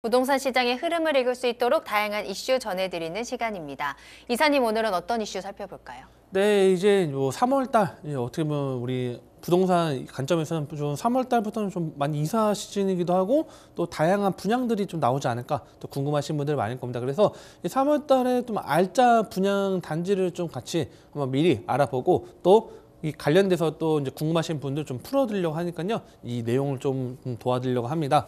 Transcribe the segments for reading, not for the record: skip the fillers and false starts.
부동산 시장의 흐름을 읽을 수 있도록 다양한 이슈 전해드리는 시간입니다. 이사님, 오늘은 어떤 이슈 살펴볼까요? 네, 이제 3월 달 어떻게 보면 우리 부동산 관점에서는 좀 3월 달부터는 좀 많이 이사 시즌이기도 하고 또 다양한 분양들이 좀 나오지 않을까 또 궁금하신 분들 많을 겁니다. 그래서 3월 달에 좀 알짜 분양 단지를 좀 같이 한번 미리 알아보고 또 이 관련돼서 또 이제 궁금하신 분들 좀 풀어드리려고 하니까요. 이 내용을 좀 도와드리려고 합니다.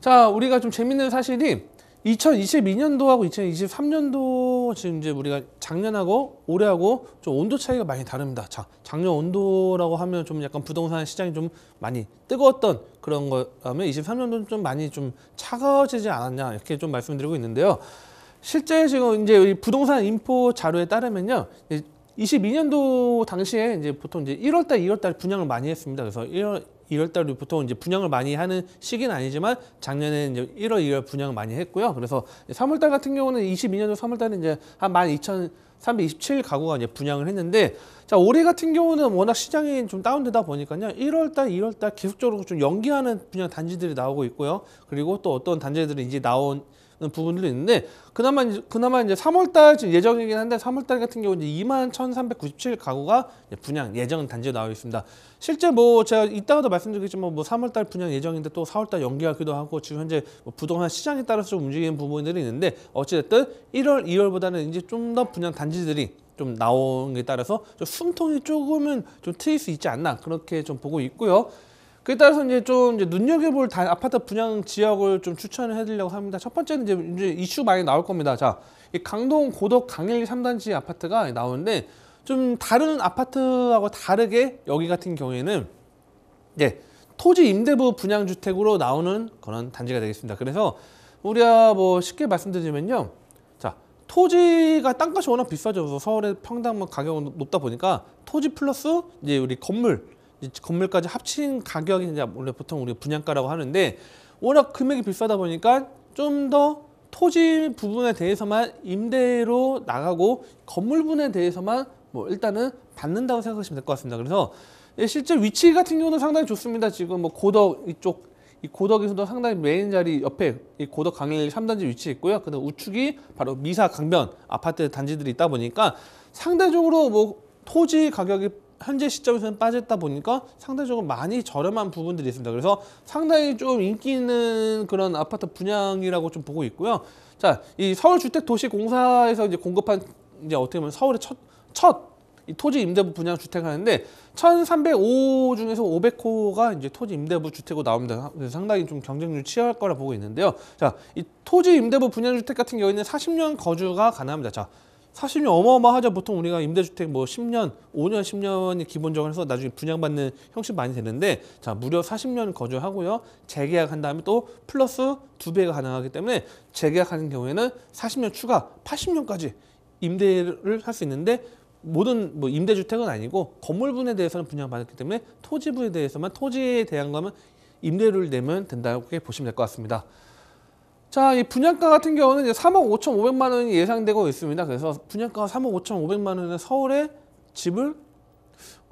자, 우리가 좀 재밌는 사실이 2022년도하고 2023년도 지금 이제 우리가 작년하고 올해하고 좀 온도 차이가 많이 다릅니다. 자, 작년 온도라고 하면 좀 약간 부동산 시장이 좀 많이 뜨거웠던 그런 거라면 23년도는 좀 많이 좀 차가워지지 않았냐 이렇게 좀 말씀드리고 있는데요. 실제 지금 이제 이 부동산 인포 자료에 따르면요. 22년도 당시에 이제 보통 이제 1월달, 2월달 분양을 많이 했습니다. 그래서 2월 달에 보통 이제 분양을 많이 하는 시기는 아니지만 작년에 이제 1월, 2월 분양을 많이 했고요. 그래서 3월 달 같은 경우는 22년도 3월 달에 이제 한 12,327 가구가 이제 분양을 했는데 자, 올해 같은 경우는 워낙 시장이 좀 다운되다 보니까요. 1월 달, 2월 달 계속적으로 좀 연기하는 분양 단지들이 나오고 있고요. 그리고 또 어떤 단지들이 이제 나온 부분들이 있는데 그나마 이제 3월달 예정이긴 한데 3월달 같은 경우 이제 21,397 가구가 분양 예정 단지에 나와 있습니다. 실제 뭐 제가 이따가도 말씀드리겠지만 뭐 3월달 분양 예정인데 또 4월달 연기하기도 하고 지금 현재 뭐 부동산 시장에 따라서 좀 움직이는 부분들이 있는데 어찌됐든 1월, 2월보다는 이제 좀 더 분양 단지들이 좀 나온 게 따라서 좀 숨통이 조금은 좀 트일 수 있지 않나 그렇게 좀 보고 있고요. 그에 따라서 이제 좀 눈여겨볼 아파트 분양 지역을 좀 추천을 해드리려고 합니다. 첫 번째는 이제 이슈 많이 나올 겁니다. 자, 이 강동 고덕 강일 3단지 아파트가 나오는데 좀 다른 아파트하고 다르게 여기 같은 경우에는 이제 토지 임대부 분양 주택으로 나오는 그런 단지가 되겠습니다. 그래서 우리가 뭐 쉽게 말씀드리면요. 자, 토지가 땅값이 워낙 비싸죠. 그래서 서울의 평당 가격은 높다 보니까 토지 플러스 이제 우리 건물까지 합친 가격이 이제 원래 보통 우리 분양가라고 하는데 워낙 금액이 비싸다 보니까 좀 더 토지 부분에 대해서만 임대로 나가고 건물 부분에 대해서만 뭐 일단은 받는다고 생각하시면 될 것 같습니다. 그래서 실제 위치 같은 경우는 상당히 좋습니다. 지금 뭐 고덕 이쪽 이 고덕에서도 상당히 메인 자리 옆에 이 고덕 강일 3단지 위치해 있고요. 그다음 우측이 바로 미사 강변 아파트 단지들이 있다 보니까 상대적으로 뭐 토지 가격이 현재 시점에서는 빠졌다 보니까 상대적으로 많이 저렴한 부분들이 있습니다. 그래서 상당히 좀 인기 있는 그런 아파트 분양이라고 좀 보고 있고요. 자, 이 서울주택도시공사에서 이제 공급한 이제 어떻게 보면 서울의 첫 이 토지 임대부 분양 주택 하는데 1,305 중에서 500호가 이제 토지 임대부 주택으로 나옵니다. 그래서 상당히 좀 경쟁률 치열할 거라 보고 있는데요. 자, 이 토지 임대부 분양 주택 같은 경우에는 40년 거주가 가능합니다. 자, 40년 어마어마하죠. 보통 우리가 임대주택 뭐 10년, 5년, 10년이 기본적으로 해서 나중에 분양받는 형식 많이 되는데 자, 무려 40년 거주하고요. 재계약한 다음에 또 플러스 2배가 가능하기 때문에 재계약하는 경우에는 40년 추가 80년까지 임대를 할 수 있는데 모든 뭐 임대주택은 아니고 건물분에 대해서는 분양받았기 때문에 토지분에 대해서만 토지에 대한 거면 임대료를 내면 된다고 보시면 될 것 같습니다. 자, 이 분양가 같은 경우는 이제 3억 5,500만 원이 예상되고 있습니다. 그래서 분양가가 3억 5,500만 원에 서울에 집을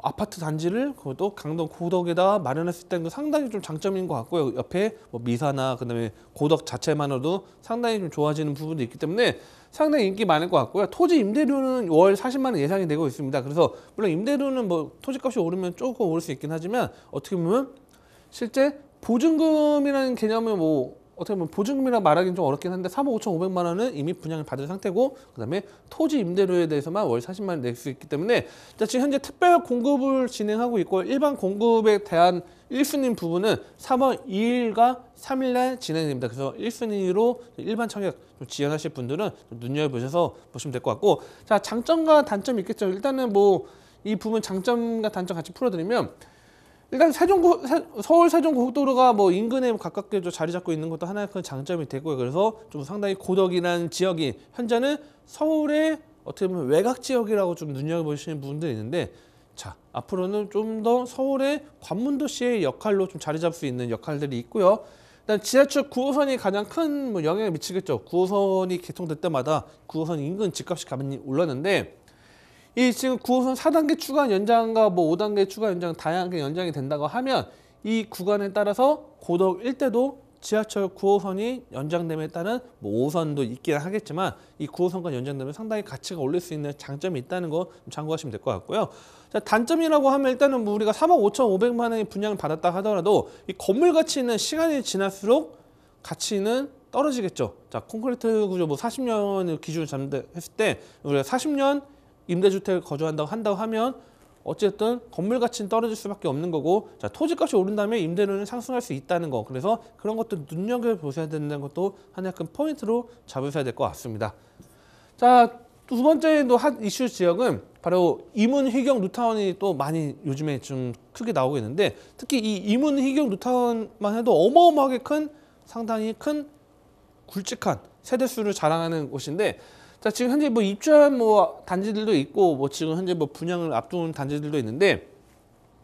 아파트 단지를 그것도 강동 고덕에다 마련했을 때는 상당히 좀 장점인 것 같고요. 옆에 뭐 미사나 그다음에 고덕 자체만으로도 상당히 좀 좋아지는 부분도 있기 때문에 상당히 인기 많을 것 같고요. 토지 임대료는 월 40만 원 예상이 되고 있습니다. 그래서 물론 임대료는 뭐 토지값이 오르면 조금 오를 수 있긴 하지만 어떻게 보면 실제 보증금이라는 개념은 뭐 어떻게 보면 보증금이라 말하기는 좀 어렵긴 한데 3억 5,500만 원은 이미 분양을 받은 상태고 그다음에 토지 임대료에 대해서만 월 40만 원 낼 수 있기 때문에 지금 현재 특별 공급을 진행하고 있고 일반 공급에 대한 1순위 부분은 3월 2일과 3일 날 진행됩니다. 그래서 1순위로 일반 청약 좀 지원하실 분들은 좀 눈여겨보셔서 보시면 될 것 같고 자, 장점과 단점이 있겠죠. 일단은 뭐 이 부분 장점과 단점 같이 풀어드리면 일단 서울 세종고속도로가 뭐 인근에 가깝게 자리 잡고 있는 것도 하나의 큰 장점이 되고요. 그래서 좀 상당히 고덕이라는 지역이 현재는 서울의 어떻게 보면 외곽 지역이라고 좀 눈여겨보시는 부분들이 있는데 자, 앞으로는 좀 더 서울의 관문도시의 역할로 좀 자리 잡을 수 있는 역할들이 있고요. 일단 지하철 9호선이 가장 큰 뭐 영향을 미치겠죠. 9호선이 개통될 때마다 9호선 인근 집값이 많이 올랐는데 이 지금 9호선 4단계 추가 연장과 뭐 5단계 추가 연장 다양하게 연장이 된다고 하면 이 구간에 따라서 고덕 일대도 지하철 9호선이 연장됨에 따른 뭐 5호선도 있긴 하겠지만 이 9호선과 연장되면 상당히 가치가 올릴 수 있는 장점이 있다는 거 참고하시면 될 것 같고요. 자, 단점이라고 하면 일단은 뭐 우리가 3억 5,500만 원의 분양을 받았다 하더라도 이 건물 가치는 시간이 지날수록 가치는 떨어지겠죠. 자, 콘크리트 구조 뭐 40년을 기준으로 잡는다 했을 때 우리가 40년 임대주택을 거주한다고 하면 어쨌든 건물 가치는 떨어질 수밖에 없는 거고, 자, 토지값이 오른다면 임대료는 상승할 수 있다는 거. 그래서 그런 것도 눈여겨보셔야 된다는 것도 하나의 큰 포인트로 잡으셔야 될 것 같습니다. 자, 두 번째 또 한 이슈 지역은 바로 이문 희경 뉴타운이 또 많이 요즘에 좀 크게 나오고 있는데, 특히 이 이문 희경 뉴타운만 해도 어마어마하게 큰, 상당히 큰 굵직한 세대수를 자랑하는 곳인데, 자, 지금 현재 뭐 입주한 뭐 단지들도 있고 뭐 지금 현재 뭐 분양을 앞둔 단지들도 있는데,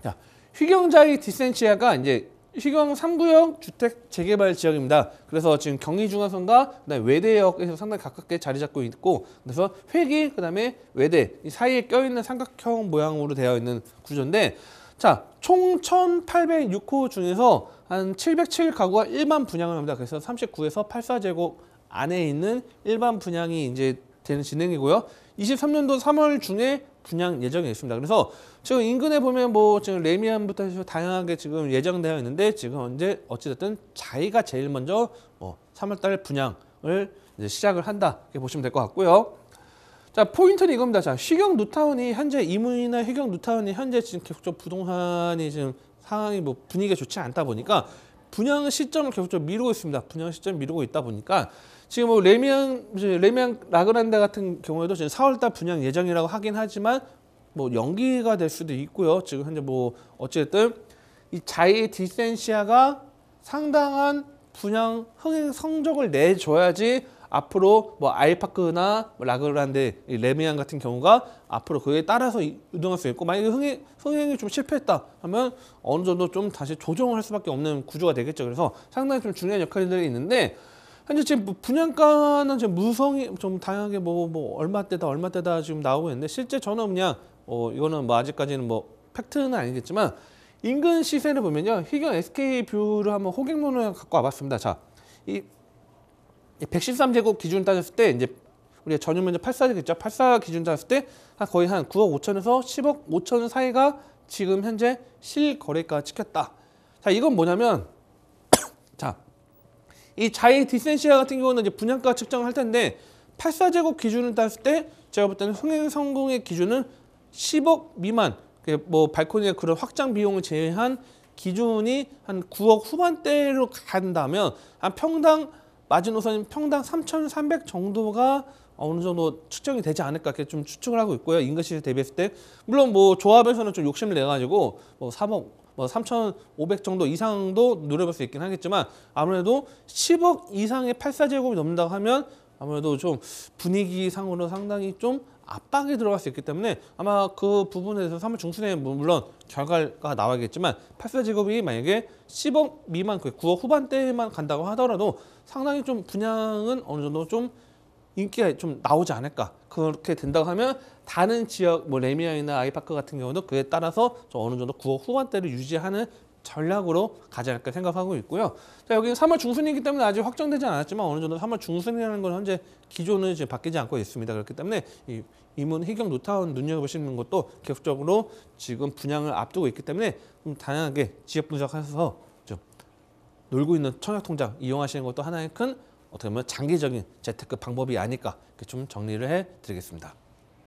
자, 휘경자이 디센시아가 이제 휘경 3구역 주택 재개발 지역입니다. 그래서 지금 경의중앙선과 그다음에 외대역에서 상당히 가깝게 자리 잡고 있고, 그래서 회기 그다음에 외대 이 사이에 껴있는 삼각형 모양으로 되어 있는 구조인데, 자, 총 1,806호 중에서 한 707가구가 일반 분양을 합니다. 그래서 39에서 84제곱 안에 있는 일반 분양이 이제 되는 진행이고요. 23년도 3월 중에 분양 예정이 있습니다. 그래서 지금 인근에 보면 뭐 지금 레미안부터 해서 다양하게 지금 예정되어 있는데, 지금 현재 어찌됐든 자이가 제일 먼저 3월달 분양을 이제 시작을 한다 이렇게 보시면 될 것 같고요. 자, 포인트는 이겁니다. 자, 휘경 뉴타운이 현재 이문이나 휘경 뉴타운이 현재 지금 계속적으로 부동산이 지금 상황이 뭐 분위기가 좋지 않다 보니까 분양 시점을 계속적으로 미루고 있습니다. 분양 시점 미루고 있다 보니까 지금 뭐 레미안 라그란데 같은 경우에도 지금 4월달 분양 예정이라고 하긴 하지만 뭐 연기가 될 수도 있고요. 지금 현재 뭐 어쨌든 이 자이 디센시아가 상당한 분양 흥행 성적을 내줘야지 앞으로 뭐 아이파크나 뭐 라그란데, 레미안 같은 경우가 앞으로 그에 따라서 이동할 수 있고, 만약에 흥행이 좀 실패했다 하면 어느 정도 좀 다시 조정을 할 수밖에 없는 구조가 되겠죠. 그래서 상당히 좀 중요한 역할들이 있는데, 현재 지금 뭐 분양가는 지금 무성이 좀 다양하게 뭐 얼마대다 지금 나오고 있는데, 실제 저는 그냥 이거는 뭐 아직까지는 뭐 팩트는 아니겠지만 인근 시세를 보면요, 휘경 SK 뷰를 한번 호갱론을 갖고 와봤습니다. 자, 이 113제곱 기준 따졌을 때 이제 우리가 전용 면적 84겠죠. 84 기준 따졌을 때 거의 한 9억 5천에서 10억 5천 사이가 지금 현재 실거래가가 찍혔다. 자, 이건 뭐냐면 자, 이 자이 디센시아 같은 경우는 이제 분양가 측정을 할 텐데 84제곱 기준을 따졌을 때 제가 볼 때는 흥행 성공의 기준은 10억 미만, 뭐 발코니의 그런 확장 비용을 제외한 기준이 한 9억 후반대로 간다면 한 평당 마지노선인 평당 3,300 정도가 어느 정도 측정이 되지 않을까 이렇게 좀 추측을 하고 있고요. 인근 시세 대비했을 때 물론 뭐 조합에서는 좀 욕심을 내 가지고 뭐 3억 뭐 3,500 정도 이상도 노려볼 수 있긴 하겠지만, 아무래도 10억 이상의 84제곱이 넘는다고 하면 아무래도 좀 분위기상으로 상당히 좀 압박이 들어갈 수 있기 때문에 아마 그 부분에 대해서 3월 중순에 물론 결과가 나와야겠지만 84제곱이 만약에 10억 미만, 9억 후반대만 간다고 하더라도 상당히 좀 분양은 어느 정도 좀 인기가 좀 나오지 않을까. 그렇게 된다고 하면 다른 지역 뭐 레미안이나 아이파크 같은 경우도 그에 따라서 좀 어느 정도 9억 후반대를 유지하는 전략으로 가지 않을까 생각하고 있고요. 자, 여기는 3월 중순이기 때문에 아직 확정되지 않았지만 어느 정도 3월 중순이라는 건 현재 기존은 지금 바뀌지 않고 있습니다. 그렇기 때문에 이문 희경 뉴타운 눈여겨보시는 것도 계속적으로 지금 분양을 앞두고 있기 때문에 좀 다양하게 지역 분석해서 좀 놀고 있는 청약통장 이용하시는 것도 하나의 큰 어떻게 보면 장기적인 재테크 방법이 아닐까, 이렇게 좀 정리를 해드리겠습니다.